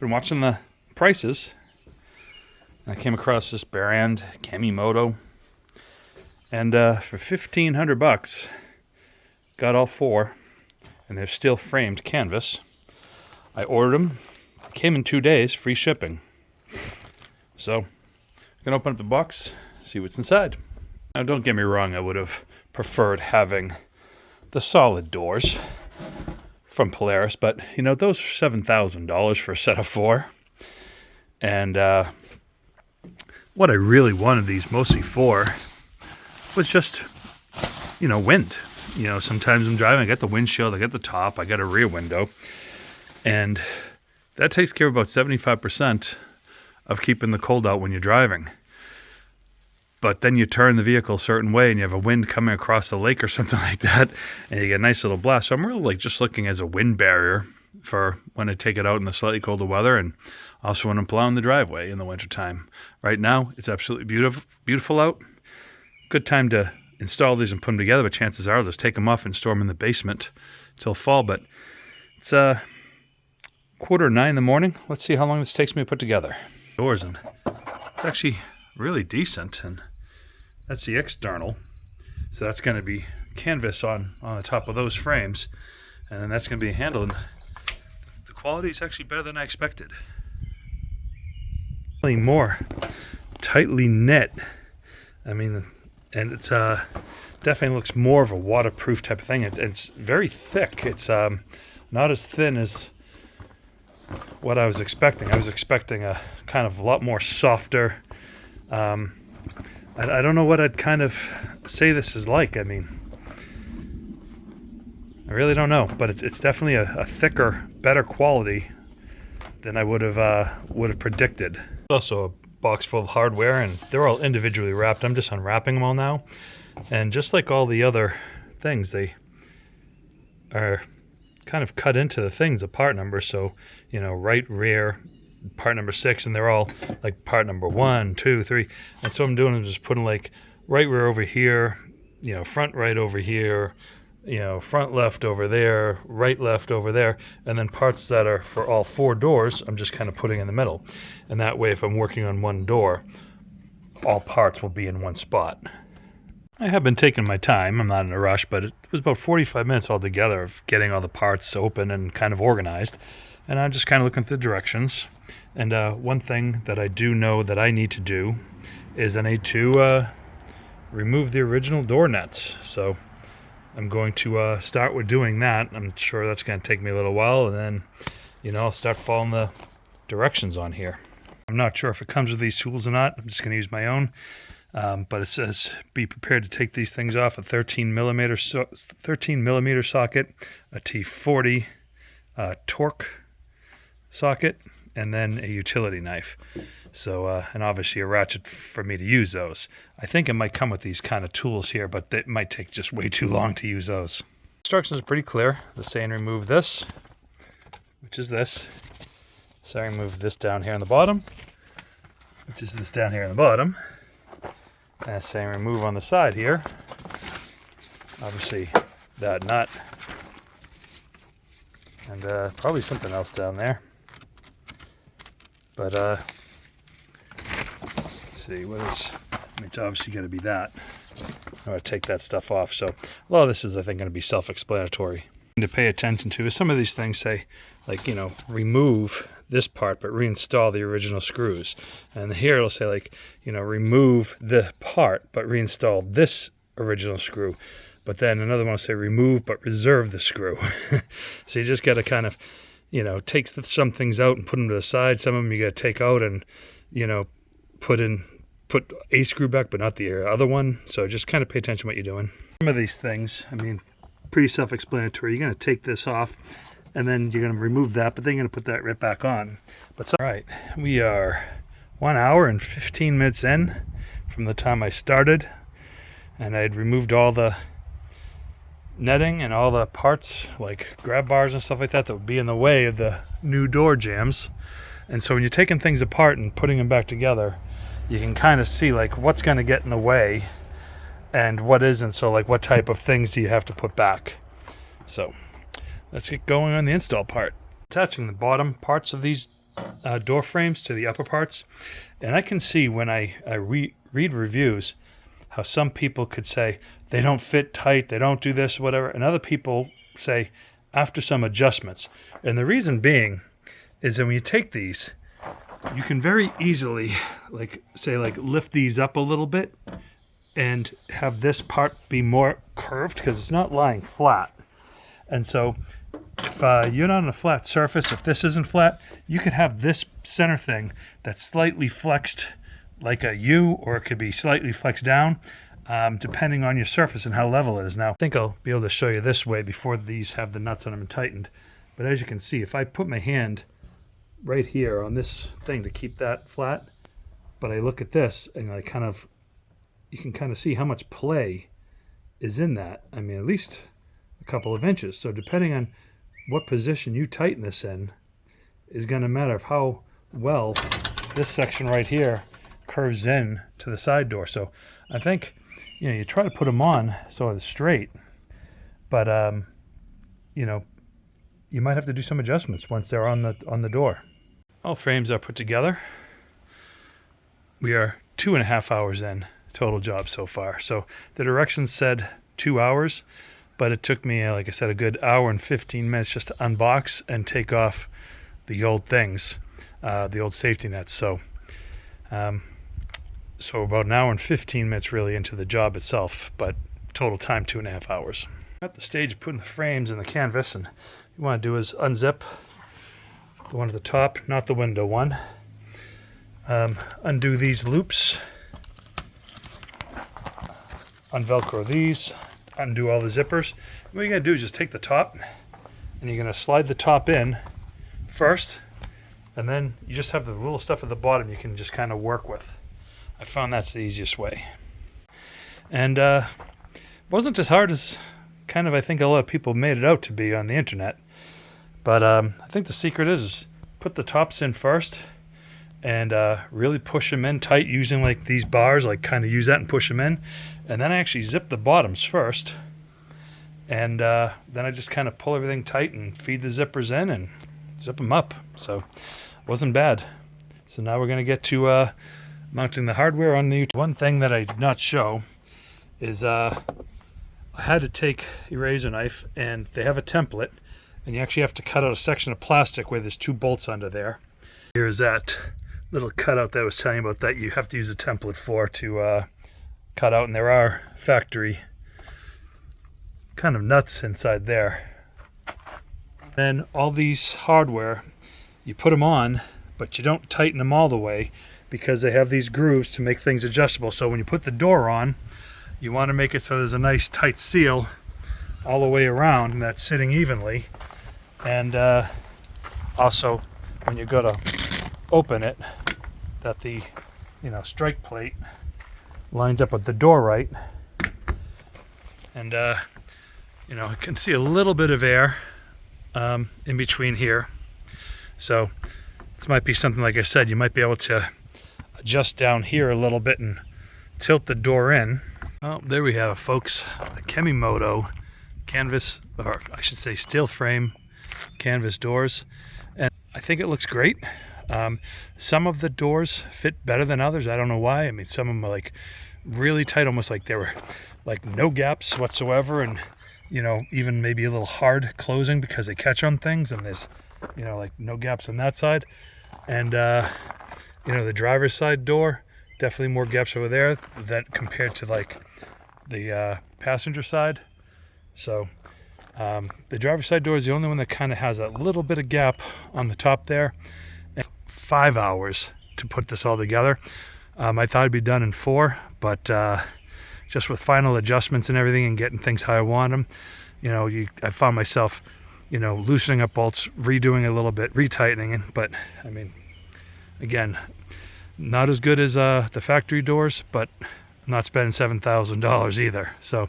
been watching the prices. I came across this brand, Kamimoto, and for $1,500, got all four, and they're still framed canvas. I ordered them. Came in 2 days, free shipping. So, I'm gonna open up the box, see what's inside. Now, don't get me wrong, I would have preferred having the solid doors from Polaris, but you know, those are $7,000 for a set of four. And what I really wanted these mostly for was just, you know, wind. You know, sometimes I'm driving, I got the windshield, I got the top, I got a rear window, and that takes care of about 75% of keeping the cold out when you're driving. But then you turn the vehicle a certain way and you have a wind coming across the lake or something like that, and you get a nice little blast. So I'm really like just looking as a wind barrier for when I take it out in the slightly colder weather, and also when I'm plowing the driveway in the wintertime. Right now, it's absolutely beautiful out. Good time to install these and put them together, but chances are I'll just take them off and store them in the basement till fall. But it's 8:45 in the morning. Let's see how long this takes me to put together. Doors, and it's actually really decent, and that's the external. So that's going to be canvas on the top of those frames, and then that's going to be handled. The quality is actually better than I expected. More tightly knit. I mean, and it's definitely looks more of a waterproof type of thing. It's very thick. It's not as thin as what I was expecting. I was expecting a kind of a lot more softer. I don't know what I'd kind of say this is like. I mean, I really don't know, but it's definitely a thicker, better quality than I would have predicted. Also a box full of hardware, and they're all individually wrapped. I'm just unwrapping them all now, and just like all the other things, they are kind of cut into the things, the part numbers. So, you know, right rear, part number 6, and they're all like part number 1, 2, 3. And so what I'm doing is just putting like right rear over here, you know, front right over here, you know, front left over there, right left over there, and then parts that are for all 4 doors, I'm just kind of putting in the middle. And that way, if I'm working on one door, all parts will be in one spot. I have been taking my time. I'm not in a rush, but it was about 45 minutes altogether of getting all the parts open and kind of organized. And I'm just kind of looking through the directions. And one thing that I do know that I need to do is I need to remove the original door nets. So I'm going to start with doing that. I'm sure that's going to take me a little while, and then, you know, I'll start following the directions on here. I'm not sure if it comes with these tools or not. I'm just going to use my own. But it says be prepared to take these things off: a 13 millimeter socket, a T40 torque socket, and then a utility knife. So, and obviously a ratchet for me to use those. I think it might come with these kind of tools here, but it might take just way too long to use those. Instructions are pretty clear. They're saying remove this, which is this. So I remove this down here on the bottom, which is this down here on the bottom. And it's saying remove on the side here, obviously that nut, and probably something else down there. But let's see what is. I mean, it's obviously going to be that. I'm going to take that stuff off. So a lot of this is, I think, going to be self-explanatory. To pay attention to is some of these things say, like, you know, remove this part but reinstall the original screws. And here it'll say, like, you know, remove the part but reinstall this original screw. But then another one will say remove but reserve the screw. So you just got to kind of, you know, take some things out and put them to the side. Some of them you got to take out and, you know, put a screw back but not the other one. So just kind of pay attention to what you're doing. Some of these things, I mean, pretty self-explanatory. You're going to take this off, and then you're going to remove that, but then you're going to put that right back on. But all right, we are 1 hour and 15 minutes in from the time I started, and I'd removed all the netting and all the parts, like grab bars and stuff like that would be in the way of the new door jambs. And so when you're taking things apart and putting them back together, you can kind of see like what's going to get in the way and what isn't. So like what type of things do you have to put back. So let's get going on the install part. Attaching the bottom parts of these door frames to the upper parts, and I can see when I read reviews how some people could say they don't fit tight, they don't do this, whatever, and other people say after some adjustments. And the reason being is that when you take these, you can very easily lift these up a little bit and have this part be more curved because it's not lying flat. And so if you're not on a flat surface, if this isn't flat, you could have this center thing that's slightly flexed like a U, or it could be slightly flexed down, depending on your surface and how level it is. Now, I think I'll be able to show you this way before these have the nuts on them and tightened. But as you can see, if I put my hand right here on this thing to keep that flat, but I look at this and you can kind of see how much play is in that. I mean, at least a couple of inches. So depending on what position you tighten this in is going to matter of how well this section right here curves in to the side door. So I think, you try to put them on so it's straight, but you might have to do some adjustments once they're on the door. All frames are put together. We are 2.5 hours in total job so far. So the directions said 2 hours, but it took me, like I said, a good hour and 15 minutes just to unbox and take off the old things, the old safety nets. So about an hour and 15 minutes really into the job itself, but total time 2.5 hours. At the stage of putting the frames in the canvas, and you want to do is unzip the one at the top, not the window one. Undo these loops, unvelcro these, undo all the zippers. What you're going to do is just take the top and you're going to slide the top in first, and then you just have the little stuff at the bottom you can just kind of work with. I found that's the easiest way. And wasn't as hard as I think a lot of people made it out to be on the internet. But I think the secret is put the tops in first and really push them in tight using like these bars, like kind of use that and push them in. And then I actually zip the bottoms first. And then I just kind of pull everything tight and feed the zippers in and zip them up. So it wasn't bad. So now we're going to get to mounting the hardware on the... One thing that I did not show is I had to take a razor knife, and they have a template, and you actually have to cut out a section of plastic where there's 2 bolts under there. Here's that little cutout that I was telling you about that you have to use a template for to cut out, and there are factory kind of nuts inside there. Then all these hardware, you put them on, but you don't tighten them all the way because they have these grooves to make things adjustable. So when you put the door on, you want to make it so there's a nice tight seal all the way around and that's sitting evenly. And also when you go to open it, that the strike plate lines up with the door right. And I can see a little bit of air in between here. So this might be something, like I said, you might be able to adjust down here a little bit and tilt the door in. Well, there we have it, folks. The Kemimoto canvas, or I should say steel frame canvas doors. And I think it looks great. Some of the doors fit better than others. I don't know why. I mean, some of them are like really tight, almost like they were like no gaps whatsoever, and even maybe a little hard closing because they catch on things, and there's like no gaps on that side. And the driver's side door, definitely more gaps over there than compared to like the passenger side. So the driver's side door is the only one that kind of has a little bit of gap on the top there. And 5 hours to put this all together. I thought it'd be done in 4, but just with final adjustments and everything and getting things how I want them, I found myself loosening up bolts, redoing a little bit, retightening it. But I mean, again, not as good as the factory doors, but I'm not spending $7,000 either. So